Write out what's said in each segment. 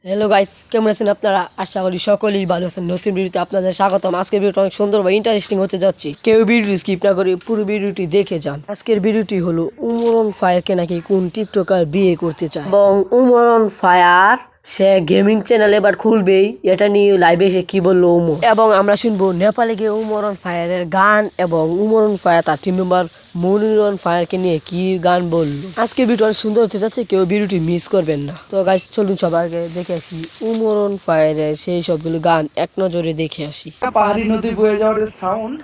Hello guys, কেমন আছেন আপনারা? আশা করি সকলেই ভালো আছেন। নতুন ভিডিওতে আপনাদের স্বাগতম। আজকের ভিডিওটা অনেক সুন্দর বা ইন্টারেস্টিং হতে যাচ্ছে। কেউ ভিডিও স্কিপ না করে পুরো ভিডিওটি দেখে যান। আজকের ভিডিওটি হলো উমরন ফায়ারকে নাকি কোন টিকটকার বিয়ে করতে চায়, এবং উমরন ফায়ার সে গেমিং চ্যানেল এবার খুলবেই, এটা নিয়ে লাইভে এসে কি বললো উমর, এবং আমরা শুনবো নেপালে গিয়ে উমরন ফায়ারের গান এবং উমরন ফায়ার তার টিম মেম্বার মনিরন ফায়ারকে নিয়ে কি গান বললো। আজকে ভিডিও অনেক সুন্দর হতে যাচ্ছে, কেউ ভিডিওটি মিস করবেন না। তো গাইস চলুন সবার আগে দেখে আসি উমরন ফায়ারের সেই সবগুলো গান এক নজরে দেখে আসি। পাহাড়ি নদী বয়ে যাওয়ার যে সাউন্ড,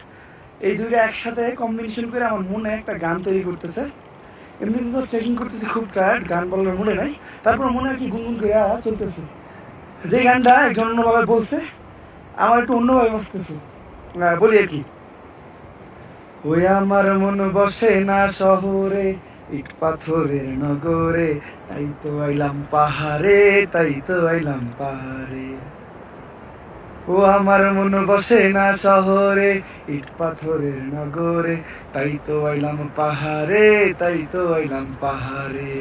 এই দুইটা একসাথে কম্বিনেশন করে আমার মনে একটা গান তৈরি করতেছে। এমনিতে তো চেকিং করতেছি, খুব টায়ার্ড, গান বলার মনে নাই, তারপর মনে আর কি গুনগুন করে চলতেছে। যে গানটা একজন অন্যভাবে বলছে, আমার একটু অন্যভাবে বসতেছে, বলি আর কি। ওই আমার মন বসে না শহরে, ইট পাথরের নগরে, তাই তো আইলাম পাহাড়ে, তাই তো আইলাম পাহাড়ে। ও আমার মন বসে না শহরে, ইট পাথরের নগরে, তাই তো আইলাম পাহাড়ে, তাই তো আইলাম পাহাড়ে।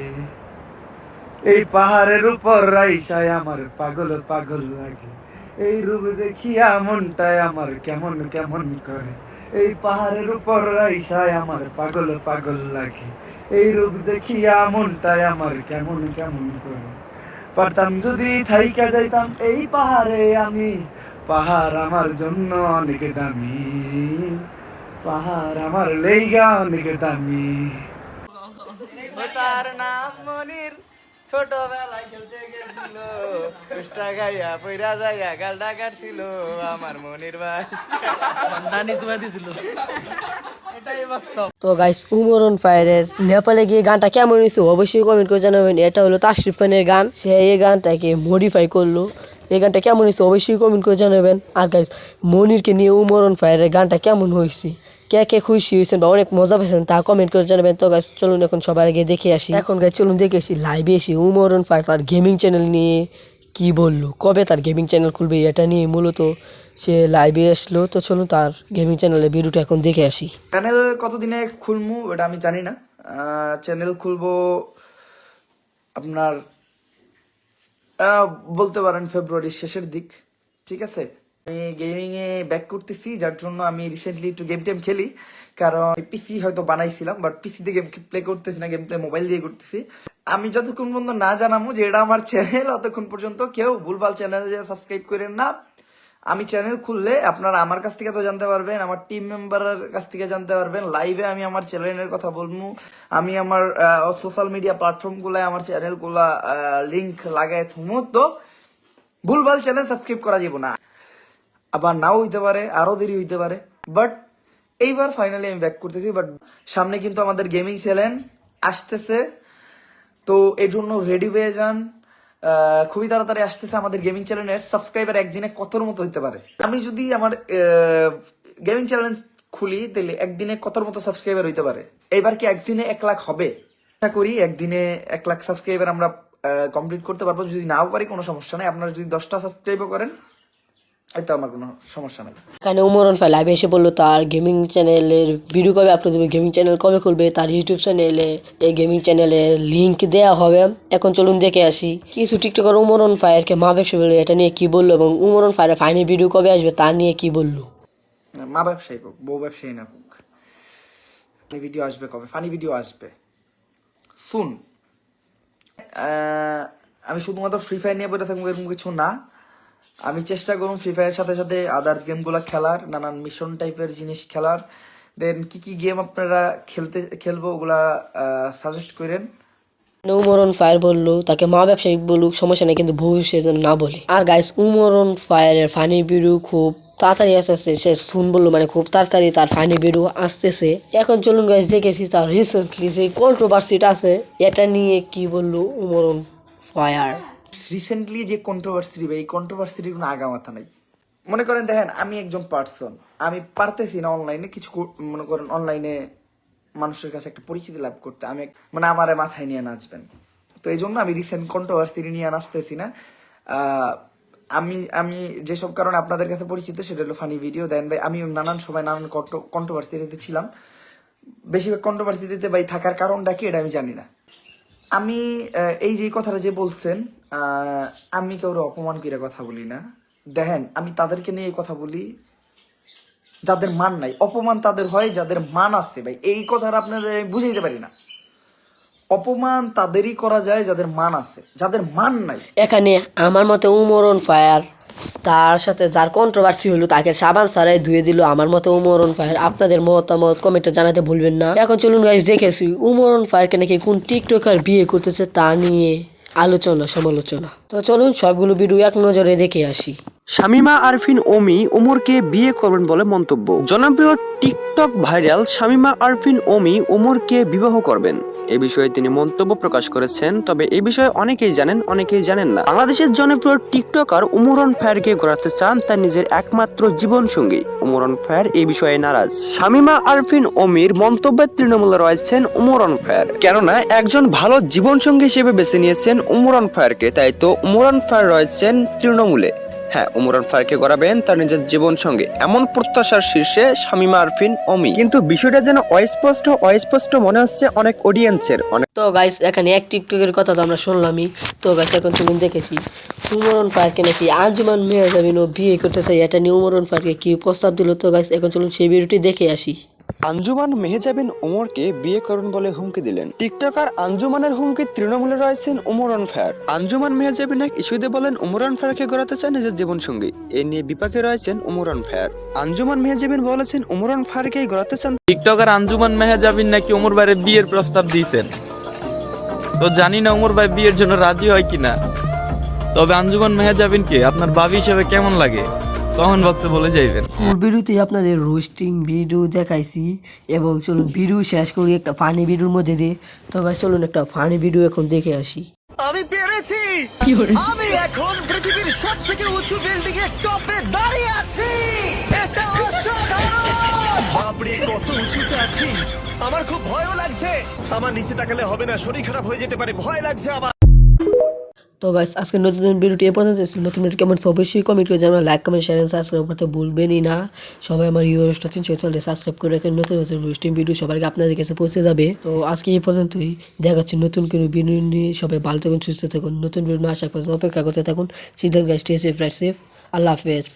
এই পাহাড়ের উপর রাইসায় আমার পাগল পাগল লাগে, এই রূপ দেখিয়া মনটায় আমার কেমন কেমন করে। এই পাহাড়ের উপর রাইসায় আমার পাগল পাগল লাগে, এই রূপ দেখিয়া মনটায় আমার কেমন কেমন করে। পারতাম যদি থাইকা যাইতাম এই পাহাড়ে আমি, পাহাড় আমার জন্য অনেক দামি, পাহাড় আমার লেইগা অনেক দামি। তার নাম মনির, ছোটবেলায় খেলতে গেছিল, চেষ্টা গাইয়া পইরা যাইয়া গালটা কাটছিল আমার মনির ভাই, দানি চুমা দিছিল। এটাই বাস্তব। তো গাইস, উমরন ফায়ারের নেপালে গিয়ে গানটা কেমন হয়েছে অবশ্যই কমেন্ট করে জানাবেন। এটা হলো তাশরিফ খানের গান, সে এই গানটাকে মডিফাই করলো। এই গানটা কেমন হয়েছে অবশ্যই কমেন্ট করে জানাবেন। আর গাইস, মনিরকে নিয়ে উমরন ফায়ারের গানটা কেমন হয়েছে, কে কে খুশি হয়েছেন বা অনেক মজা পেয়েছেন তা কমেন্ট করে জানাবেন। তো গাইস চলুন এখন সবার আগে দেখে আসি। এখন গাইস চলুন দেখে আসি লাইভে এসে উমরন ফায়ার তার গেমিং চ্যানেল নিয়ে কি বললো, কবে তার গেমিং চ্যানেল খুলবে এটা নিয়ে মূলত সে লাইভে আসলো। তো চলুন তার গেমিং চ্যানেলের ভিডিওটা এখন দেখে আসি। চ্যানেল কতদিনে খুলমু ওটা আমি জানি না। চ্যানেল খুলবো আপনার বলতে পারেন ফেব্রুয়ারির শেষের দিক, ঠিক আছে। আমি গেমিং এ ব্যাক করতেছি, যার জন্য আমি রিসেন্টলি একটু গেম টেম খেলি, কারণ পিসি হয়তো বানাইছিলাম, বাট পিসিতে গেম প্লে করতেছি না, গেম প্লে মোবাইল দিয়ে করতেছি। আমি যতক্ষণ পর্যন্ত না জানামু যে এটা আমার চ্যানেল, ততক্ষণ পর্যন্ত কেউ ভুলভাল চ্যানেল সাবস্ক্রাইব করেন না। আমি চ্যানেল খুললে আপনারা আমার কাছ থেকে তো জানতে পারবেন, আমার টিম মেম্বারের কাছ থেকে জানতে পারবেন, লাইভে আমি আমার চ্যানেলের কথা বলবো, আমি আমার সোশ্যাল মিডিয়া প্ল্যাটফর্ম গুলায় আমার চ্যানেল গুলা লিঙ্ক লাগাই থুমু। তো ভুলভাল চ্যানেল সাবস্ক্রাইব করা যাব না, আবার নাও হইতে পারে, আরো দেরি হইতে পারে, বাট এইবার ফাইনালি আমি ব্যাক করতেছি। বাট সামনে কিন্তু আমাদের গেমিং চ্যানেল আসতেছে, তো এর জন্য রেডি হয়ে যান। খুবই তাড়াতাড়ি আসতেছে আমাদের গেমিং চ্যানেলের সাবস্ক্রাইবার একদিনে কতর মতো হইতে পারে। আমি যদি আমার গেমিং চ্যানেল খুলি তাহলে একদিনে কতর মতো সাবস্ক্রাইবার হইতে পারে। এবার কি একদিনে 1 লাখ হবে? আশা করি একদিনে 1 লাখ সাবস্ক্রাইবার আমরা কমপ্লিট করতে পারবো। যদি নাও পারি কোনো সমস্যা নেই, আপনারা যদি 10টা সাবস্ক্রাইবও করেন এতে আমার কোনো সমস্যা নেই। এখানে উমরন ফাই লাইভে এসে বললো তার গেমিং চ্যানেলের ভিডিও কবে আপলোড দেবে, গেমিং চ্যানেল কবে খুলবে, তার ইউটিউব চ্যানেলে এই গেমিং চ্যানেলের লিঙ্ক দেওয়া হবে। এখন চলুন দেখে আসি কিছু টিকটকার উমরন ফায়ারকে মা ব্যবসা বলে এটা নিয়ে কি বললো, এবং উমরন ফায়ারের ফাইনাল ভিডিও কবে আসবে তা নিয়ে কি বললো। মা ব্যবসায়ী হোক, বউ ব্যবসায়ী না হোক, ভিডিও আসবে কবে? ফানি ভিডিও আসবে শুন। আমি শুধুমাত্র ফ্রি ফায়ার নিয়ে বলে থাকবো এরকম কিছু না। আমি চেষ্টা করুন ফ্রি ফায়ারের সাথে সাথে আদার্স গেমগুলো খেলার, নানান মিশন টাইপের জিনিস খেলার। দেন কি কি গেম আপনারা খেলবো ওগুলা সাজেস্ট করেন। উমরন ফায়ার বললো তাকে মা ব্যবসায়ী বলুক সমস্যা নেই, কিন্তু ভবিষ্যৎ যেন না বলে। আর গাইস, উমরন ফায়ারের ফানি ভিডিও খুব তাড়াতাড়ি আসতেছে, সে শুন বললো মানে খুব তাড়াতাড়ি তার ফানি ভিডিও আসতেছে। এখন চলুন গাইস দেখেছি তার রিসেন্টলি যে কন্ট্রোভার্সিটা আছে এটা নিয়ে কি বললো উমরন ফায়ার। রিসেন্টলি যে কন্ট্রোভার্সি, এই কন্ট্রোভার্সির কোনো আগামাথা নাই। মনে করেন দেখেন, আমি একজন পার্সন, আমি পারতেছি না অনলাইনে কিছু মনে করেন অনলাইনে মানুষের কাছে একটা পরিচিতি লাভ করতে, আমি মানে আমার মাথায় নিয়ে নাচবেন। তো এই জন্য আমি রিসেন্ট কন্ট্রোভার্সি নিয়ে নাচতেছি না। আমি আমি যেসব কারণে আপনাদের কাছে পরিচিত সেটা হলো ফানি ভিডিও। দেন ভাই আমি নানান সময় নানান কন্ট্রোভার্সিতে ছিলাম, বেশিরভাগ কন্ট্রোভার্সিতে ভাই থাকার কারণটা কি এটা আমি জানি না। আমি এই যে কথাটা যে বলছেন, আমি কাউরে অপমান করে কথা বলি না। দেখেন, আমি তাদেরকে নিয়ে কথা বলি যাদের মান নাই। অপমান তাদের হয় যাদের মান আছে ভাই, এই কথাটা আপনাদের আমি বুঝাইতে পারি না। অপমান তাদেরই করা যায় যাদের মান আছে, যাদের মান নাই। এখানে আমার মতে উমর অন ফায়ার, তার সাথে যার কন্ট্রোভার্সি হলো তাকে সাবান ছাড়াই ধুয়ে দিল। আমার মতে উমর অন ফায়ার। আপনাদের মতামত কমেন্টে জানাতে ভুলবেন না। এখন চলুন গাইস দেখেছি উমর অন ফায়ারকে নাকি কোন টিকটকার বিয়ে করতেছে তা নিয়ে আলোচনা সমালোচনা। তো চলুন সবগুলো ভিডিও এক নজরে দেখে আসি। শামিমা আরফিন ওমি ওমরকে বিয়ে করবেন বলে মন্তব্য। জনপ্রিয় টিকটক ভাইরাল শামিমা আরফিন ওমি ওমরকে বিবাহ করবেন, এ বিষয়ে তিনি মন্তব্য প্রকাশ করেছেন। তবে এই বিষয়ে অনেকেই জানেন, অনেকেই জানেন না। বাংলাদেশের জনপ্রিয় টিকটকার উমর অন ফায়ারকে গড়াতে চান তার নিজের একমাত্র জীবন সঙ্গী। উমর অন ফায়ার এই বিষয়ে নারাজ। শামিমা আরফিন ওমির মন্তব্যের তৃণমূলে রয়েছেন উমর অন ফায়ার, কেননা একজন ভালো জীবন সঙ্গী হিসেবে বেছে নিয়েছেন উমর অন ফায়ারকে, তাই তো উমর অন ফায়ার রয়েছেন তৃণমূলে। হ্যাঁ, উমর অন ফায়ারকে গড়াবেন তার নিজের জীবন সঙ্গে, এমন প্রত্যাশার শীর্ষে শামিমা আরফিন ওমি। কিন্তু বিষয়টা যেন অস্পষ্ট মনে হচ্ছে অনেক অডিয়েন্সের। তো গাইস এখানে এক টিকটকের কথা তো আমরা শুনলামই। তো গাইস এখন চলুন দেখেছি উমর অন ফায়ারকে নাকি আঞ্জুমান মেহজাবিনও বিয়ে করতে চাই, এটা নিয়ে উমর অন ফায়ারকে কি প্রস্তাব দিল। তো গাইস এখন চলুন সেই ভিডিওটি দেখে আসি। আঞ্জুমান মেহজাবিন ওমরকে বিয়ে করবেন বলে হুমকি দিলেন। টিকটকার আঞ্জুমানের হুমকি তৃণমূলে রয়েছেন উমর অন ফায়ার। আঞ্জুমান মেহজাবিন এক ইস্যুতে বলেন উমর অন ফায়ারকে গড়াতে চান নিজের জীবন সঙ্গী, এ নিয়ে বিপাকে রয়েছেন উমর অন ফায়ার। আঞ্জুমান মেহজাবিন বলেছেন উমর অন ফায়ারকেই গড়াতে চান। টিকটকার আঞ্জুমান মেহজাবিন নাকি ওমর ভাইয়ের বিয়ের প্রস্তাব দিয়েছেন। তো জানি না ওমর ভাই বিয়ের জন্য রাজি হয় কিনা। তবে আঞ্জুমান মেহজাবিনকে আপনার ভাবি হিসেবে কেমন লাগে কমেন্ট বক্সে বলে যাইবেন। ফুল ভিডিওতে আপনাদের রোস্টিং ভিডিও দেখাইছি এবং চলুন ভিডিও শেষ করি একটা ফানি ভিডিওর মধ্যে দিয়ে। তো ভাই চলুন একটা ফানি ভিডিও এখন দেখে আসি। আমি পেরেছি। কি করে? আমি এখন পৃথিবীর সবথেকে উঁচু বিল্ডিং এর টপে দাঁড়িয়ে আছি। এটা অসাধারণ। বাপরে কত উঁচুতে আছি, আমার খুব ভয়ও লাগছে। আমার নিচে তাকালে হবে না, শরীর খারাপ হয়ে যেতে পারে, ভয় লাগছে আমার। তো গাইস আজকে নতুন ভিডিওটি এ পর্যন্ত ছিল। নতুন ভিডিও কেমন অবশ্যই কমেন্ট করে জানাবেন, like comment share and subscribe করতে ভুলবেনই না। সবাই আমার ইউরোস্টার 300 চ্যানেলটি সাবস্ক্রাইব করে রাখেন, নতুন নতুন রোস্টিং ভিডিও সবার আগে আপনাদের কাছে পৌঁছে যাবে। তো আজকে এই পর্যন্তই, দেখা হচ্ছে নতুন কোনো ভিডিও নিয়ে। সবাই ভালো থাকুন, সুস্থ থাকুন, নতুন ভিডিও না আসার পর্যন্ত অপেক্ষা করতে থাকুন। সিদ্ধান্ত guys, stay safe, right safe, আল্লাহ হাফেজ।